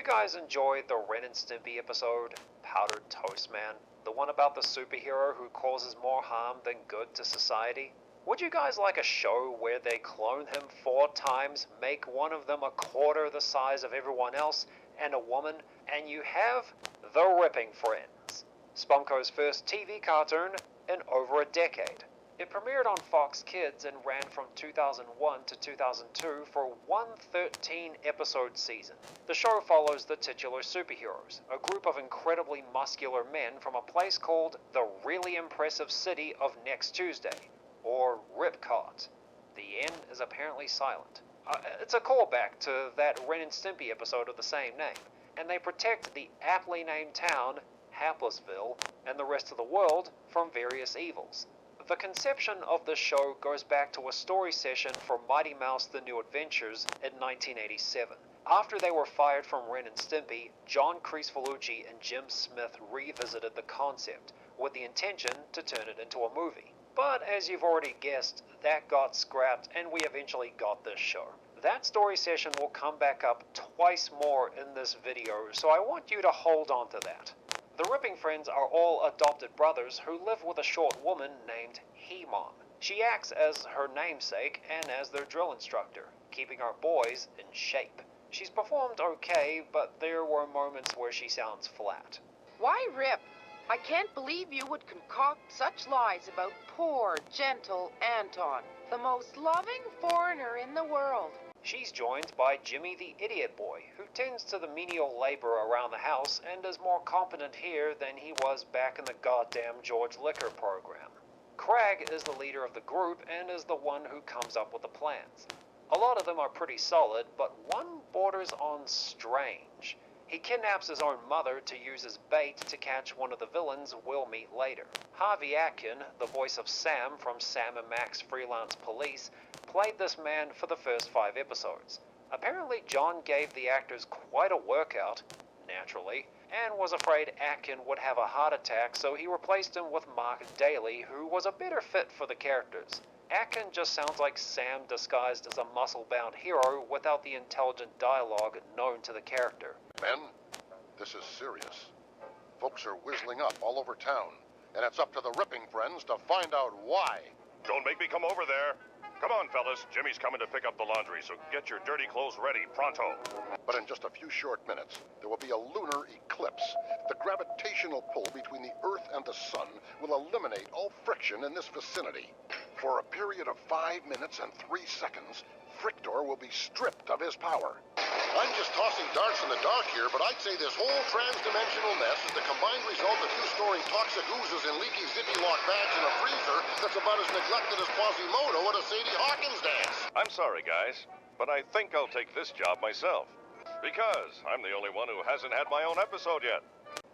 you guys enjoy the Ren and Stimpy episode, Powdered Toast Man? The one about the superhero who causes more harm than good to society? Would you guys like a show where they clone him 4 times, make one of them a quarter the size of everyone else, and a woman, and you have The Ripping Friends, Spumco's first TV cartoon in over a decade. It premiered on Fox Kids and ran from 2001 to 2002 for one 13-episode season. The show follows the titular superheroes, a group of incredibly muscular men from a place called the really impressive city of Next Tuesday, or Ripcot. The N is apparently silent. It's a callback to that Ren and Stimpy episode of the same name, and they protect the aptly named town, Haplessville, and the rest of the world from various evils. The conception of the show goes back to a story session for Mighty Mouse The New Adventures in 1987. After they were fired from Ren and Stimpy, John Creasfalucci and Jim Smith revisited the concept, with the intention to turn it into a movie. But as you've already guessed, that got scrapped and we eventually got this show. That story session will come back up twice more in this video, so I want you to hold on to that. The Ripping Friends are all adopted brothers who live with a short woman named Humour. She acts as her namesake and as their drill instructor, keeping our boys in shape. She's performed okay, but there were moments where she sounds flat. Why, Rip? I can't believe you would concoct such lies about poor, gentle Anton, the most loving foreigner in the world. She's joined by Jimmy the Idiot Boy, who tends to the menial labor around the house and is more competent here than he was back in the goddamn George Liquor program. Crag is the leader of the group and is the one who comes up with the plans. A lot of them are pretty solid, but one borders on strange. He kidnaps his own mother to use as bait to catch one of the villains we'll meet later. Harvey Atkin, the voice of Sam from Sam and Max Freelance Police, played this man for the first 5 episodes. Apparently John gave the actors quite a workout, naturally, and was afraid Atkin would have a heart attack, so he replaced him with Mark Daly, who was a better fit for the characters. Atkin just sounds like Sam disguised as a muscle-bound hero without the intelligent dialogue known to the character. Men, this is serious. Folks are whistling up all over town, and it's up to the Ripping Friends to find out why. Don't make me come over there. Come on, fellas. Jimmy's coming to pick up the laundry, so get your dirty clothes ready, pronto. But in just a few short minutes, there will be a lunar eclipse. The gravitational pull between the Earth and the Sun will eliminate all friction in this vicinity. For a period of 5 minutes and 3 seconds, Frictor will be stripped of his power. I'm just tossing darts in the dark here, but I'd say this whole trans-dimensional mess is the combined result of you storing toxic oozes in leaky zippy-lock bags in a freezer that's about as neglected as Quasimodo at a Sadie Hawkins dance. I'm sorry, guys, but I think I'll take this job myself. Because I'm the only one who hasn't had my own episode yet.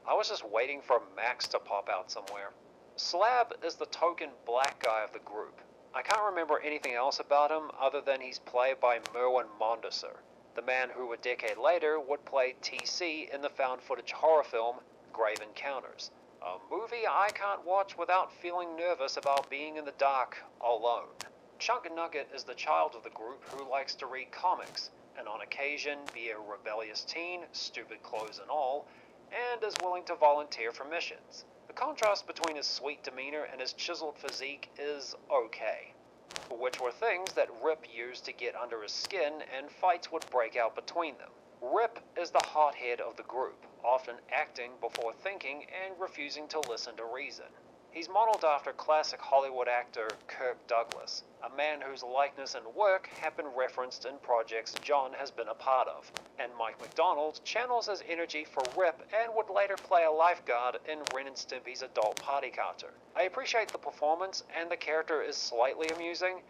I was just waiting for Max to pop out somewhere. Slab is the token black guy of the group. I can't remember anything else about him other than he's played by Merwin Mondesir, the man who a decade later would play TC in the found-footage horror film Grave Encounters, a movie I can't watch without feeling nervous about being in the dark alone. Chunk Nugget is the child of the group who likes to read comics, and on occasion be a rebellious teen, stupid clothes and all, and is willing to volunteer for missions. The contrast between his sweet demeanor and his chiseled physique is okay, which were things that Rip used to get under his skin, and fights would break out between them. Rip is the hothead of the group, often acting before thinking and refusing to listen to reason. He's modeled after classic Hollywood actor Kirk Douglas, a man whose likeness and work have been referenced in projects John has been a part of, and Mike McDonald channels his energy for Rip and would later play a lifeguard in Ren and Stimpy's adult party cartoon. I appreciate the performance, and the character is slightly amusing.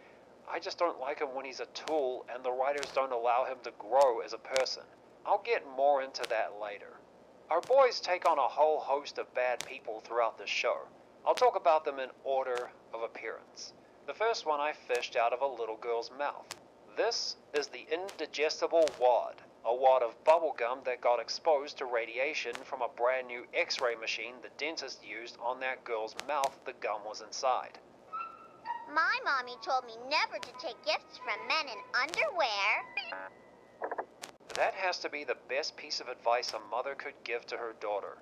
I just don't like him when he's a tool and the writers don't allow him to grow as a person. I'll get more into that later. Our boys take on a whole host of bad people throughout this show. I'll talk about them in order of appearance. The first one I fished out of a little girl's mouth. This is the Indigestible Wad, a wad of bubblegum that got exposed to radiation from a brand new x-ray machine the dentist used on that girl's mouth the gum was inside. My mommy told me never to take gifts from men in underwear. That has to be the best piece of advice a mother could give to her daughter.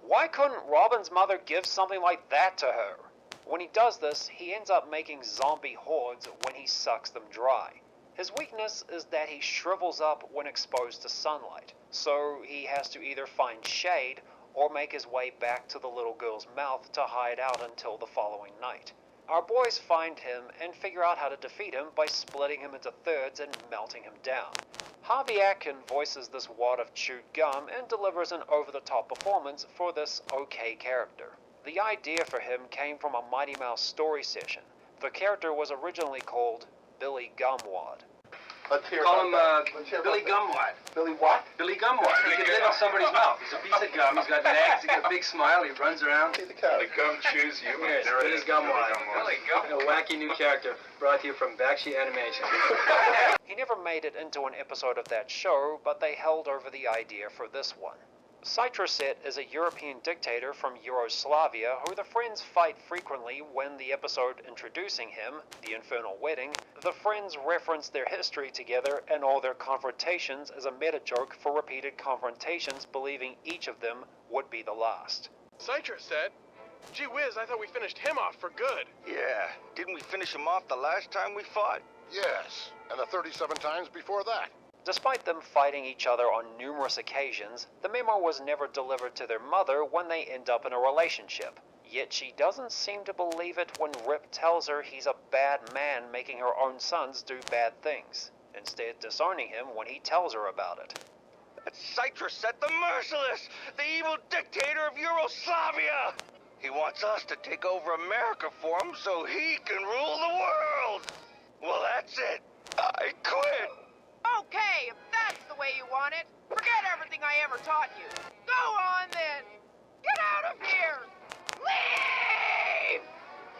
Why couldn't Robin's mother give something like that to her? When he does this, he ends up making zombie hordes when he sucks them dry. His weakness is that he shrivels up when exposed to sunlight, so he has to either find shade or make his way back to the little girl's mouth to hide out until the following night. Our boys find him and figure out how to defeat him by splitting him into thirds and melting him down. Harvey Atkin voices this wad of chewed gum and delivers an over-the-top performance for this okay character. The idea for him came from a Mighty Mouse story session. The character was originally called Billy Gumwad. Let's hear Call him Billy Gumwad. Billy what? Billy Gumwad. He can live in somebody's mouth. He's a piece of gum. He's got legs. He's got a big smile. He runs around. See the cat. The gum chews you. Yes, Billy Gumwad. A wacky new character brought to you from Bakshi Animation. He never made it into an episode of that show, but they held over the idea for this one. Citrocett is a European dictator from Yugoslavia who the friends fight frequently. When the episode introducing him, The Infernal Wedding, the friends reference their history together and all their confrontations as a meta-joke for repeated confrontations, believing each of them would be the last. Citrocett? Gee whiz, I thought we finished him off for good. Yeah, didn't we finish him off the last time we fought? Yes, and the 37 times before that. Despite them fighting each other on numerous occasions, the memo was never delivered to their mother when they end up in a relationship. Yet she doesn't seem to believe it when Rip tells her he's a bad man making her own sons do bad things, instead disowning him when he tells her about it. That's Citrocett the Merciless, the evil dictator of Yugoslavia! He wants us to take over America for him so he can rule the world! Well, that's it. I quit! Okay, if that's the way you want it, forget everything I ever taught you. Go on then. Get out of here. Leave!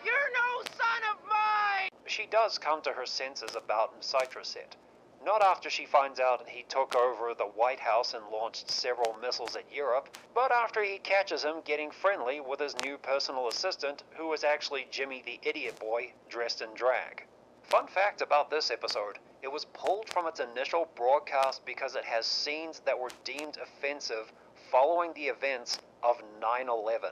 You're no son of mine! She does come to her senses about Citrocett. Not after she finds out he took over the White House and launched several missiles at Europe, but after he catches him getting friendly with his new personal assistant, who is actually Jimmy the Idiot Boy, dressed in drag. Fun fact about this episode, it was pulled from its initial broadcast because it has scenes that were deemed offensive following the events of 9/11.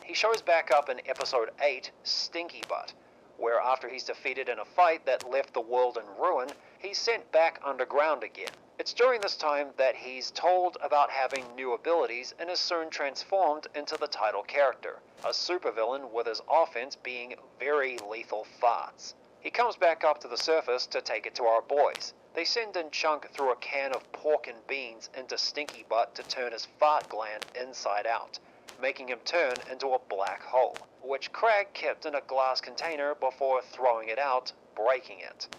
He shows back up in episode 8, Stinky Butt, where after he's defeated in a fight that left the world in ruin, he's sent back underground again. It's during this time that he's told about having new abilities and is soon transformed into the title character, a supervillain with his offense being very lethal farts. He comes back up to the surface to take it to our boys. They send in Chunk through a can of pork and beans into Stinky Butt to turn his fart gland inside out, making him turn into a black hole, which Crag kept in a glass container before throwing it out, breaking it,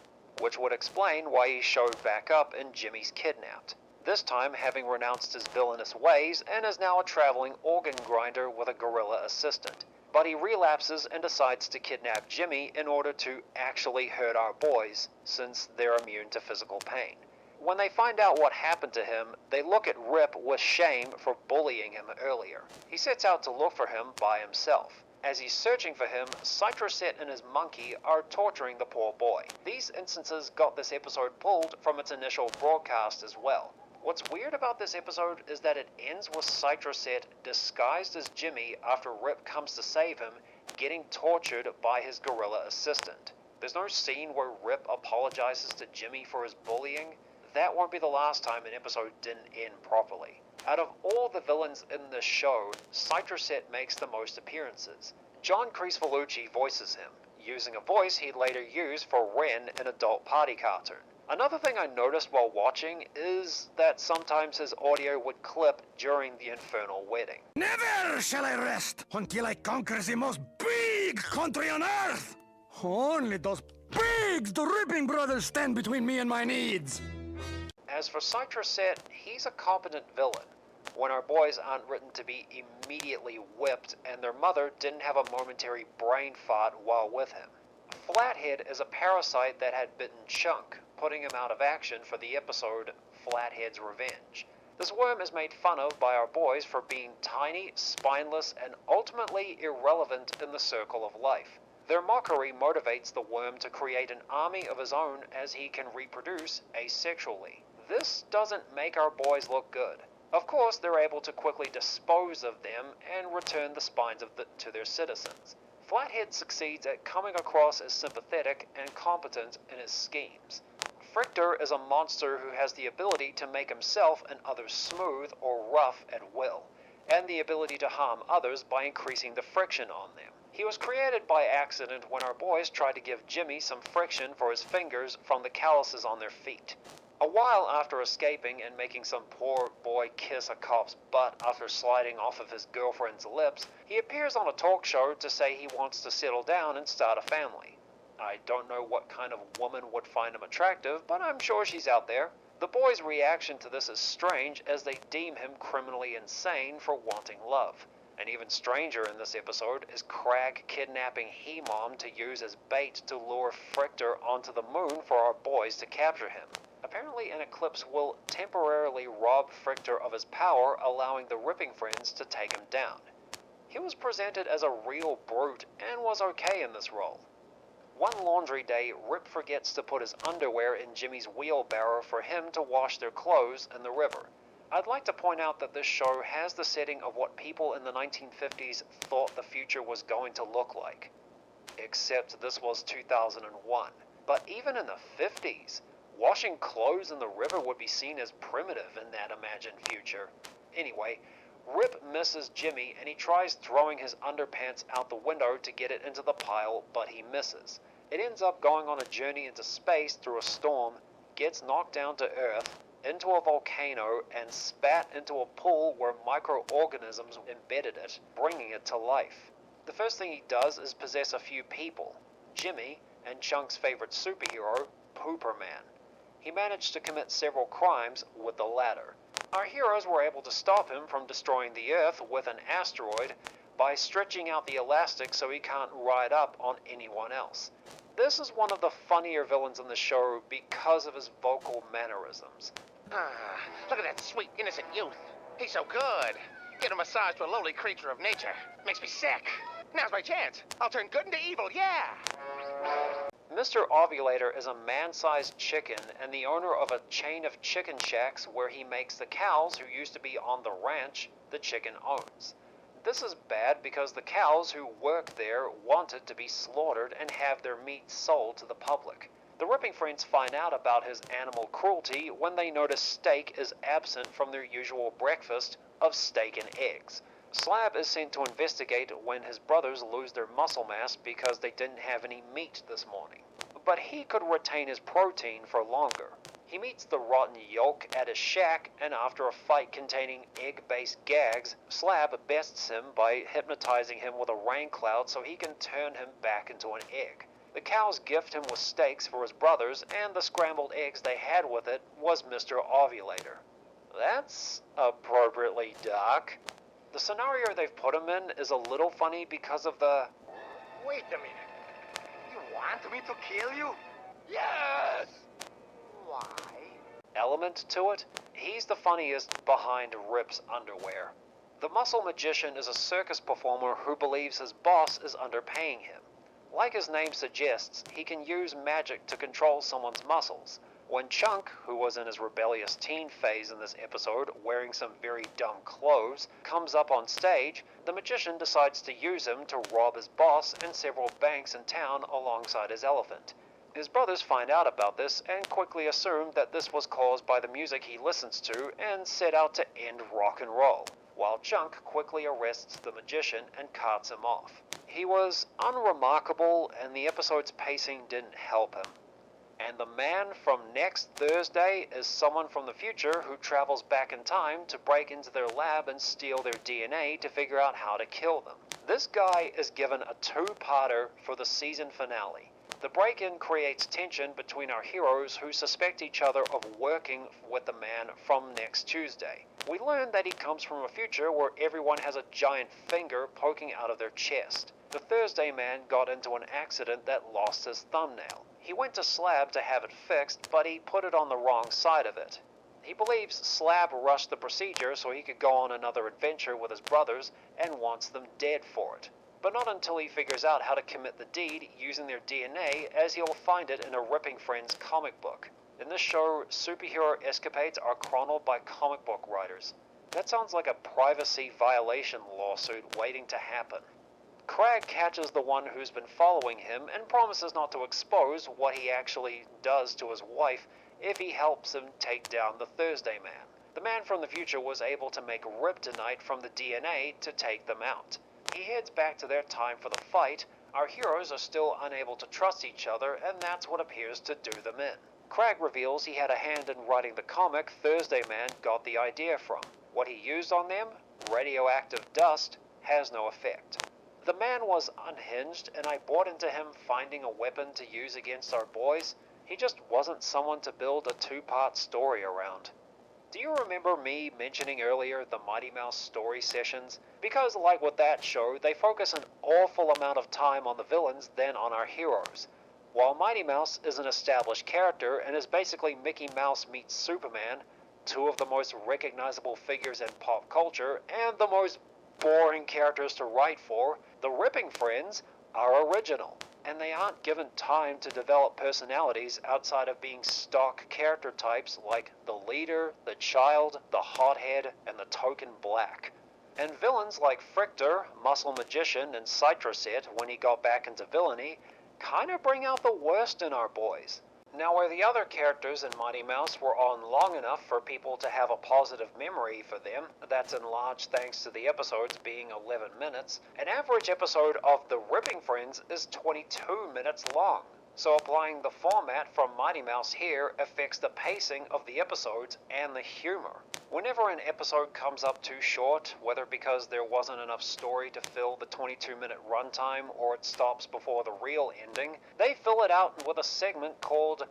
which would explain why he showed back up in Jimmy's Kidnapped, this time having renounced his villainous ways and is now a traveling organ grinder with a gorilla assistant. But he relapses and decides to kidnap Jimmy in order to actually hurt our boys, since they're immune to physical pain. When they find out what happened to him, they look at Rip with shame for bullying him earlier. He sets out to look for him by himself. As he's searching for him, Citrocett and his monkey are torturing the poor boy. These instances got this episode pulled from its initial broadcast as well. What's weird about this episode is that it ends with Citrocett disguised as Jimmy after Rip comes to save him, getting tortured by his gorilla assistant. There's no scene where Rip apologizes to Jimmy for his bullying. That won't be the last time an episode didn't end properly. Out of all the villains in this show, Citrocett makes the most appearances. John Creasvellucci voices him, using a voice he'd later use for Ren in Adult Party Cartoon. Another thing I noticed while watching is that sometimes his audio would clip during the Infernal Wedding. Never shall I rest until I conquer the most big country on earth! Only those pigs, the Ripping Brothers, stand between me and my needs. As for Citrocett, he's a competent villain, when our boys aren't written to be immediately whipped and their mother didn't have a momentary brain fart while with him. Flathead is a parasite that had bitten Chunk, putting him out of action for the episode Flathead's Revenge. This worm is made fun of by our boys for being tiny, spineless, and ultimately irrelevant in the circle of life. Their mockery motivates the worm to create an army of his own as he can reproduce asexually. This doesn't make our boys look good. Of course, they're able to quickly dispose of them and return the spines to their citizens. Flathead succeeds at coming across as sympathetic and competent in his schemes. Frictor is a monster who has the ability to make himself and others smooth or rough at will, and the ability to harm others by increasing the friction on them. He was created by accident when our boys tried to give Jimmy some friction for his fingers from the calluses on their feet. A while after escaping and making some poor boy kiss a cop's butt after sliding off of his girlfriend's lips, he appears on a talk show to say he wants to settle down and start a family. I don't know what kind of woman would find him attractive, but I'm sure she's out there. The boys' reaction to this is strange, as they deem him criminally insane for wanting love. And even stranger in this episode is Crag kidnapping He-Mom to use as bait to lure Frictor onto the moon for our boys to capture him. Apparently an eclipse will temporarily rob Frictor of his power, allowing the Ripping Friends to take him down. He was presented as a real brute and was okay in this role. One laundry day, Rip forgets to put his underwear in Jimmy's wheelbarrow for him to wash their clothes in the river. I'd like to point out that this show has the setting of what people in the 1950s thought the future was going to look like. Except this was 2001. But even in the 50s, washing clothes in the river would be seen as primitive in that imagined future. Anyway, Rip misses Jimmy and he tries throwing his underpants out the window to get it into the pile, but he misses. It ends up going on a journey into space through a storm, gets knocked down to Earth, into a volcano, and spat into a pool where microorganisms embedded it, bringing it to life. The first thing he does is possess a few people, Jimmy and Chunk's favorite superhero, Pooper Man. He managed to commit several crimes with the latter. Our heroes were able to stop him from destroying the Earth with an asteroid by stretching out the elastic so he can't ride up on anyone else. This is one of the funnier villains in the show because of his vocal mannerisms. Look at that sweet, innocent youth. He's so good. Get a massage to a lowly creature of nature. Makes me sick. Now's my chance. I'll turn good into evil, yeah! Mr. Ovulator is a man-sized chicken and the owner of a chain of chicken shacks where he makes the cows who used to be on the ranch the chicken owns. This is bad because the cows who work there wanted to be slaughtered and have their meat sold to the public. The Ripping Friends find out about his animal cruelty when they notice steak is absent from their usual breakfast of steak and eggs. Slab is sent to investigate when his brothers lose their muscle mass because they didn't have any meat this morning. But he could retain his protein for longer. He meets the rotten yolk at his shack, and after a fight containing egg-based gags, Slab bests him by hypnotizing him with a rain cloud so he can turn him back into an egg. The cows gift him with steaks for his brothers, and the scrambled eggs they had with it was Mr. Ovulator. That's appropriately dark. The scenario they've put him in is a little funny because of the... Wait a minute. You want me to kill you? Yes! Why? element to it. He's the funniest behind Rip's underwear. The muscle magician is a circus performer who believes his boss is underpaying him. Like his name suggests, he can use magic to control someone's muscles. When Chunk, who was in his rebellious teen phase in this episode, wearing some very dumb clothes, comes up on stage, the magician decides to use him to rob his boss and several banks in town alongside his elephant. His brothers find out about this and quickly assume that this was caused by the music he listens to and set out to end rock and roll, while Chunk quickly arrests the magician and carts him off. He was unremarkable and the episode's pacing didn't help him. And the man from next Thursday is someone from the future who travels back in time to break into their lab and steal their DNA to figure out how to kill them. This guy is given a two-parter for the season finale. The break-in creates tension between our heroes who suspect each other of working with the man from next Tuesday. We learn that he comes from a future where everyone has a giant finger poking out of their chest. The Thursday man got into an accident that lost his thumbnail. He went to Slab to have it fixed, but he put it on the wrong side of it. He believes Slab rushed the procedure so he could go on another adventure with his brothers and wants them dead for it. But not until he figures out how to commit the deed using their DNA, as he'll find it in a Ripping Friends comic book. In this show, superhero escapades are chronicled by comic book writers. That sounds like a privacy violation lawsuit waiting to happen. Crag catches the one who's been following him and promises not to expose what he actually does to his wife if he helps him take down the Thursday Man. The man from the future was able to make Kryptonite from the DNA to take them out. He heads back to their time for the fight. Our heroes are still unable to trust each other, and that's what appears to do them in. Crag reveals he had a hand in writing the comic Thursday Man got the idea from. What he used on them, radioactive dust, has no effect. The man was unhinged, and I bought into him finding a weapon to use against our boys. He just wasn't someone to build a two-part story around. Do you remember me mentioning earlier the Mighty Mouse story sessions? Because like with that show, they focus an awful amount of time on the villains than on our heroes. While Mighty Mouse is an established character and is basically Mickey Mouse meets Superman, two of the most recognizable figures in pop culture and the most boring characters to write for, the Ripping Friends are original, and they aren't given time to develop personalities outside of being stock character types like the leader, the child, the hothead, and the token black. And villains like Frictor, Muscle Magician, and Citrocett, when he got back into villainy, kind of bring out the worst in our boys. Now, where the other characters in Mighty Mouse were on long enough for people to have a positive memory for them, that's in large thanks to the episodes being 11 minutes, an average episode of The Ripping Friends is 22 minutes long. So applying the format from Mighty Mouse here affects the pacing of the episodes and the humor. Whenever an episode comes up too short, whether because there wasn't enough story to fill the 22-minute runtime or it stops before the real ending, they fill it out with a segment called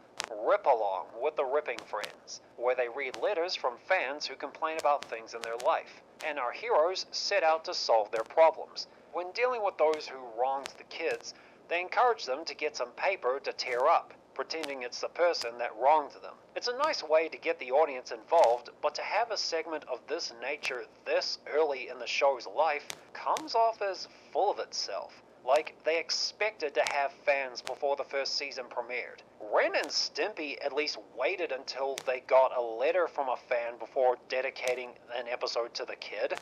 Rip Along with the Ripping Friends, where they read letters from fans who complain about things in their life, and our heroes set out to solve their problems. When dealing with those who wronged the kids, they encourage them to get some paper to tear up, pretending it's the person that wronged them. It's a nice way to get the audience involved, but to have a segment of this nature this early in the show's life comes off as full of itself. Like they expected to have fans before the first season premiered. Ren and Stimpy at least waited until they got a letter from a fan before dedicating an episode to the kid.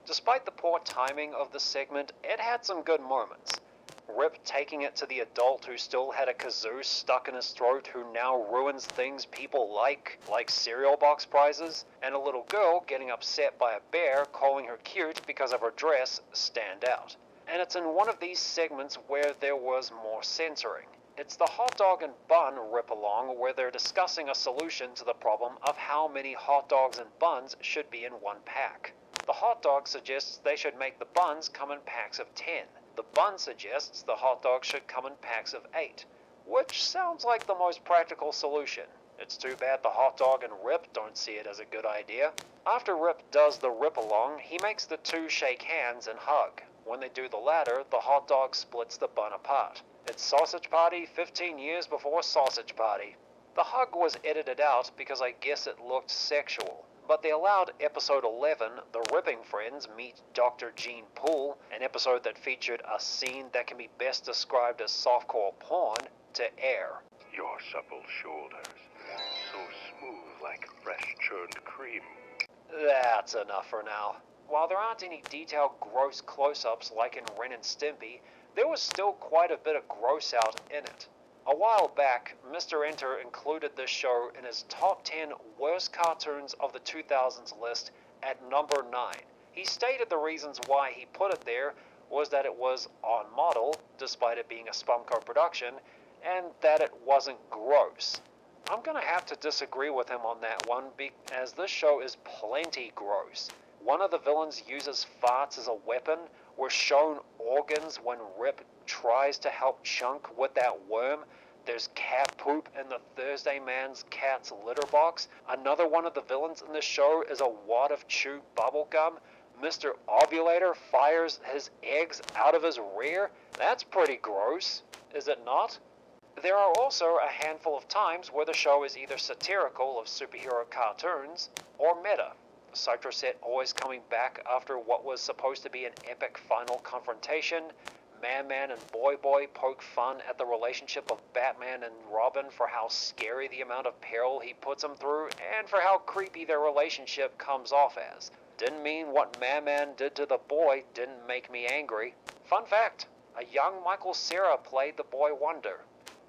Despite the poor timing of the segment, it had some good moments. Rip taking it to the adult who still had a kazoo stuck in his throat who now ruins things people like cereal box prizes, and a little girl getting upset by a bear calling her cute because of her dress stand out. And it's in one of these segments where there was more censoring. It's the hot dog and bun rip-along where they're discussing a solution to the problem of how many hot dogs and buns should be in one pack. The hot dog suggests they should make the buns come in packs of 10. The bun suggests the hot dog should come in packs of 8, which sounds like the most practical solution. It's too bad the hot dog and Rip don't see it as a good idea. After Rip does the rip-along, he makes the two shake hands and hug. When they do the latter, the hot dog splits the bun apart. It's Sausage Party 15 years before Sausage Party. The hug was edited out because I guess it looked sexual. But they allowed episode 11, The Ripping Friends Meet Dr. Gene Poole, an episode that featured a scene that can be best described as softcore porn, to air. Your supple shoulders, so smooth like fresh churned cream. That's enough for now. While there aren't any detailed gross close-ups like in Ren and Stimpy, there was still quite a bit of gross out in it. A while back, Mr. Enter included this show in his top 10 worst cartoons of the 2000s list at number 9. He stated the reasons why he put it there was that it was on model, despite it being a Spumco production, and that it wasn't gross. I'm gonna have to disagree with him on that one, as this show is plenty gross. One of the villains uses farts as a weapon. We're shown organs when Rip tries to help Chunk with that worm. There's cat poop in the Thursday Man's cat's litter box. Another one of the villains in the show is a wad of chewed bubblegum. Mr. Ovulator fires his eggs out of his rear. That's pretty gross, is it not? There are also a handful of times where the show is either satirical of superhero cartoons or meta. Citrocett always coming back after what was supposed to be an epic final confrontation, Man-Man and Boy-Boy poke fun at the relationship of Batman and Robin for how scary the amount of peril he puts them through, and for how creepy their relationship comes off as. Didn't mean what Man-Man did to the boy didn't make me angry. Fun fact, a young Michael Cera played the Boy Wonder.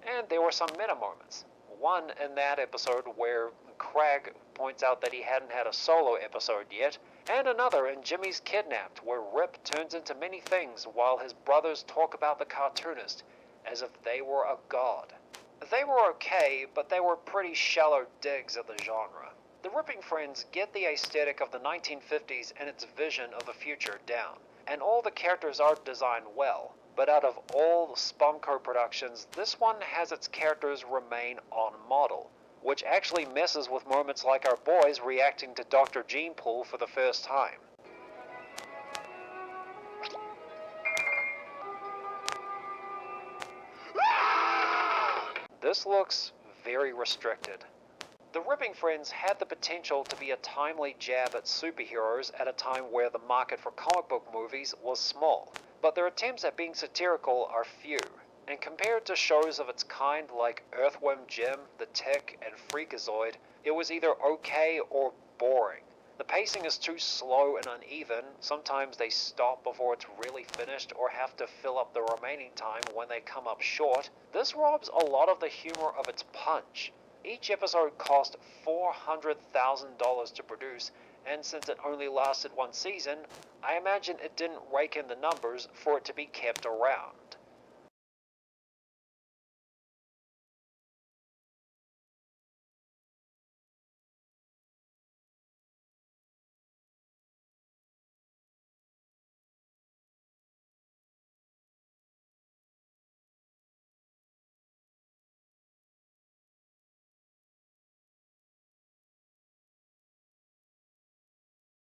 And there were some meta moments. One in that episode where Crag points out that he hadn't had a solo episode yet, and another in Jimmy's Kidnapped, where Rip turns into many things while his brothers talk about the cartoonist as if they were a god. They were okay, but they were pretty shallow digs at the genre. The Ripping Friends get the aesthetic of the 1950s and its vision of the future down, and all the characters are designed well. But out of all the Spumco productions, this one has its characters remain on model, which actually messes with moments like our boys reacting to Dr. Gene Pool for the first time. This looks very restricted. The Ripping Friends had the potential to be a timely jab at superheroes at a time where the market for comic book movies was small, but their attempts at being satirical are few, and compared to shows of its kind like Earthworm Jim, The Tick, and Freakazoid, it was either okay or boring. The pacing is too slow and uneven, sometimes they stop before it's really finished or have to fill up the remaining time when they come up short. This robs a lot of the humor of its punch. Each episode cost $400,000 to produce, and since it only lasted one season, I imagine it didn't rake in the numbers for it to be kept around.